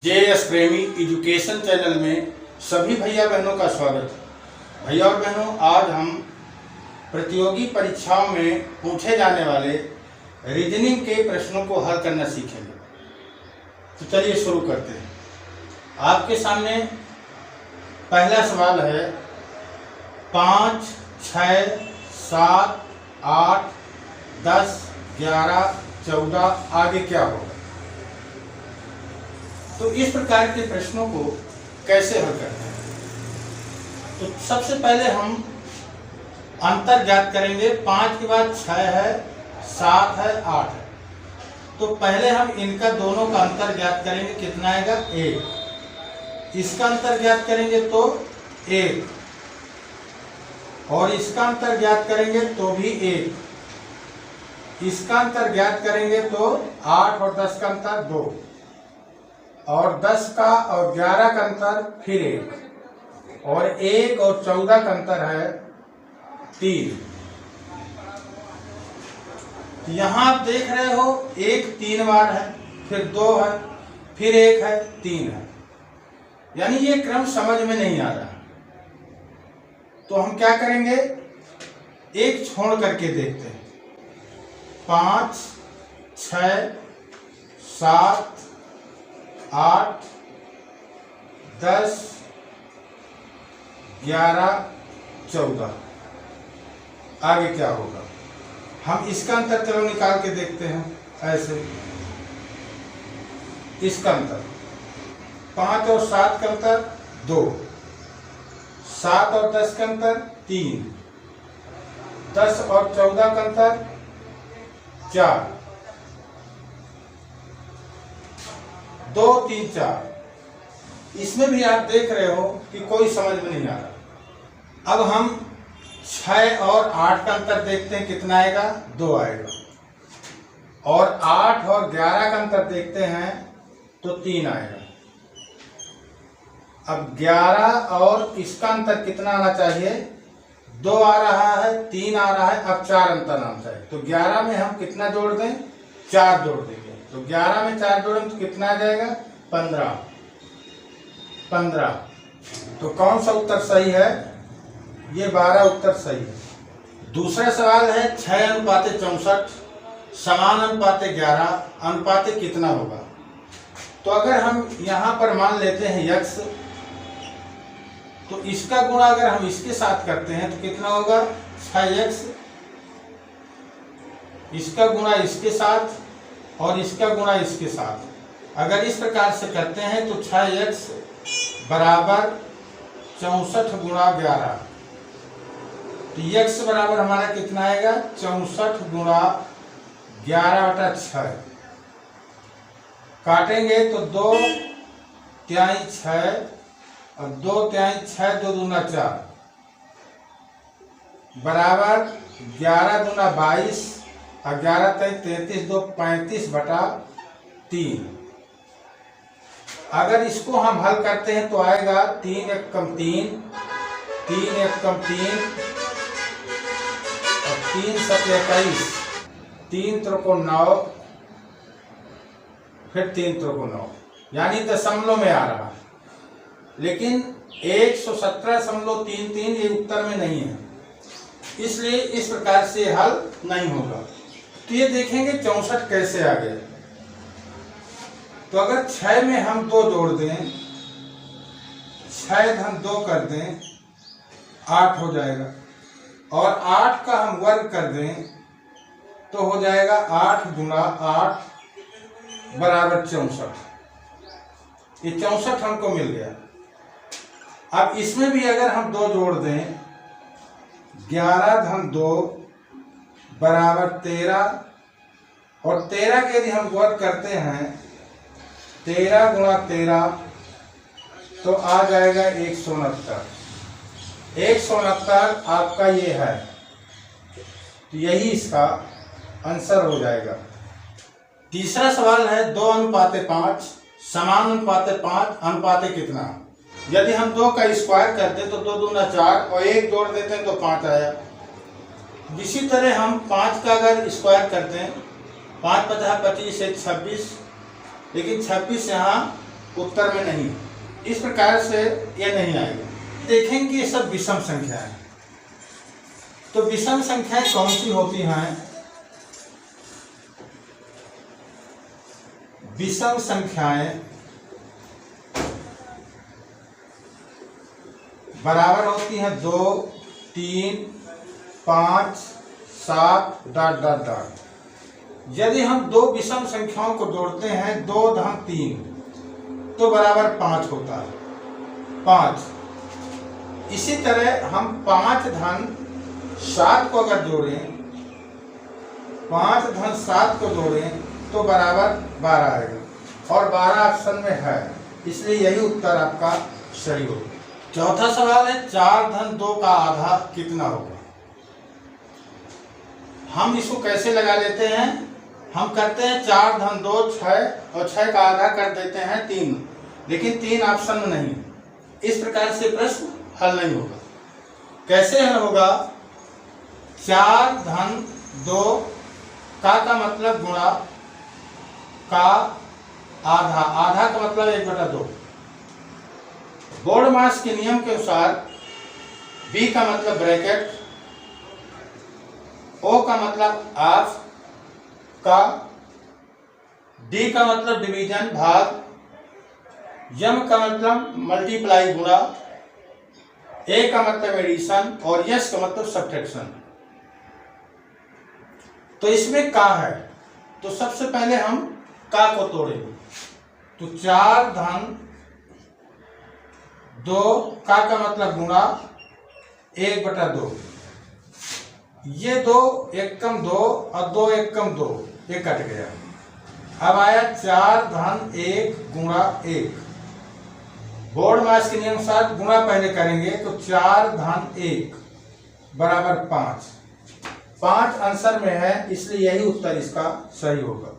JS प्रेमी education channel में सभी भैया बहनों का स्वागत है। भैया और बहनों, आज हम प्रतियोगी परीक्षाओं में पूछे जाने वाले रीजनिंग के प्रश्नों को हल करना सीखेंगे। तो चलिए शुरू करते हैं। आपके सामने पहला सवाल है 5, 6, 7, 8, 10, 11, 14 आगे क्या होगा। तो इस प्रकार के प्रश्नों को कैसे हल करते हैं। तो सबसे पहले हम अंतर ज्ञात करेंगे। 5 के बाद 6 है, 7 है, 8 है। तो पहले हम इनका दोनों का अंतर ज्ञात करेंगे। कितना आएगा? 1। इसका अंतर ज्ञात करेंगे तो 1, और इसका अंतर ज्ञात करेंगे तो भी 1। इसका अंतर ज्ञात करेंगे तो 8 और 10 का अंतर 2, और 10 का और 11 का अंतर फिर 1, और 1 और 14 का अंतर है 3। यहाँ आप देख रहे हो 1 3 बार है, फिर 2 है, फिर 1 है, 3 है। यानी ये क्रम समझ में नहीं आ रहा। तो हम क्या करेंगे, एक छोड़ करके देखते हैं। 5, 6, 7, 8, 10, 11, 14 आगे क्या होगा। हम इसका अंतर चलो निकाल के देखते हैं। ऐसे इसका अंतर 5 और 7 का अंतर 2, 7 और 10 का अंतर 3, 10 और 14 का अंतर 4, 2, 3, 4। इसमें भी आप देख रहे हो कि कोई समझ में नहीं आ रहा। अब हम 6 और 8 का अंतर देखते हैं। कितना आएगा? 2 आएगा। और 8 और 11 का अंतर देखते हैं तो 3 आएगा। अब 11 और इसका अंतर कितना आना चाहिए? 2 आ रहा है, 3 आ रहा है, अब 4 अंतर आना चाहिए। तो 11 में हम कितना जोड़ दें? 4 जोड़ देंगे। तो 11 में 4 जोड़ेंगे तो कितना आ जाएगा? 15। तो कौन सा उत्तर सही है? ये 12 उत्तर सही है। दूसरा सवाल है 6:64 समान अनुपाते 11 अनुपाते कितना होगा। तो अगर हम यहाँ पर मान लेते हैं x, तो इसका गुणा अगर हम इसके साथ करते हैं तो कितना होगा? 6x। इसका गुणा इसके साथ और इसका गुणा इसके साथ। अगर इस प्रकार से करते हैं तो 6x बराबर 64 गुणा 11। तो x बराबर हमारा कितना आएगा? 64 गुणा 11/6। काटेंगे तो 2 तिहाई 6 और 2 तिहाई 6, 2 दूना 4 बराबर 11 दूना 22 और 11 तिहाई 33, 2 35/3। अगर इसको हम हल करते हैं तो आएगा 3 1 कम 3, 3 1 कम 3 और 3 7 21, 3 त्रिको 9, फिर 3 त्रिको 9, यानी दशमलव में आ रहा है। लेकिन 117.33 ये उत्तर में नहीं है, इसलिए इस प्रकार से हल नहीं होगा। तो ये देखेंगे 64 कैसे आ गए। तो अगर 6 में हम 2 जोड़ दें, 6 धन 2 कर दें, 8 हो जाएगा। और 8 का हम वर्ग कर दें तो हो जाएगा 8 गुणा 8 बराबर 64। ये 64 हमको मिल गया। अब इसमें भी अगर हम 2 जोड़ दें, 11 धन 2 बराबर 13, और 13 के यदि हम वर्ग करते हैं 13 गुणा 13 तो आ जाएगा 169। 169 आपका ये है। तो यही इसका आंसर हो जाएगा। तीसरा सवाल है 2:5 समान अनुपाते 5 अनुपाते कितना। यदि हम 2 का स्क्वायर करते तो 2 दूना 4 और 1 जोड़ देते हैं तो 5 आया। इसी तरह हम 5 का अगर स्क्वायर करते हैं, 5 × 5 = 25, 26, लेकिन 26 यहाँ उत्तर में नहीं। इस प्रकार से ये नहीं आएगा। देखेंगे ये सब विषम संख्या है। तो विषम संख्याएं कौन सी होती हैं? विषम संख्याएं बराबर होती हैं 2, 3, 5, 7 ... यदि हम दो विषम संख्याओं को जोड़ते हैं 2 धन 3 तो बराबर 5 होता है, 5। इसी तरह हम 5 धन 7 को अगर जोड़ें, 5 धन 7 को जोड़ें तो बराबर 12 आएगा और 12 ऑप्शन में है, इसलिए यही उत्तर आपका सही होगा। चौथा सवाल है 4 धन 2 का आधा कितना होगा? हम इसको कैसे लगा लेते हैं? हम करते हैं 4 धन 2 6 और 6 का आधा कर देते हैं 3, लेकिन 3 ऑप्शन में नहीं। इस प्रकार से प्रश्न हल नहीं होगा। कैसे हल होगा? 4 धन 2 का मतलब गुणा का आधा, आधा का मतलब 1/2। बोर्ड मास के नियम के अनुसार बी का मतलब ब्रैकेट, ओ का मतलब हाफ का, डी का मतलब डिवीजन भाग, यम का मतलब मल्टीप्लाई गुणा, ए का मतलब एडिशन और यस का मतलब सब्ट्रैक्शन। तो इसमें का है, तो सबसे पहले हम का को तोड़ेंगे। तो 4 धन 2 का मतलब गुणा 1/2। ये 2 1 कम 2 और 2 1 कम 2, ये कट गया। अब आया 4 धन 1 गुणा 1। बोर्ड मास के नियम अनुसार गुणा पहले करेंगे, तो 4 धन 1 बराबर 5। 5 आंसर में है, इसलिए यही उत्तर इसका सही होगा।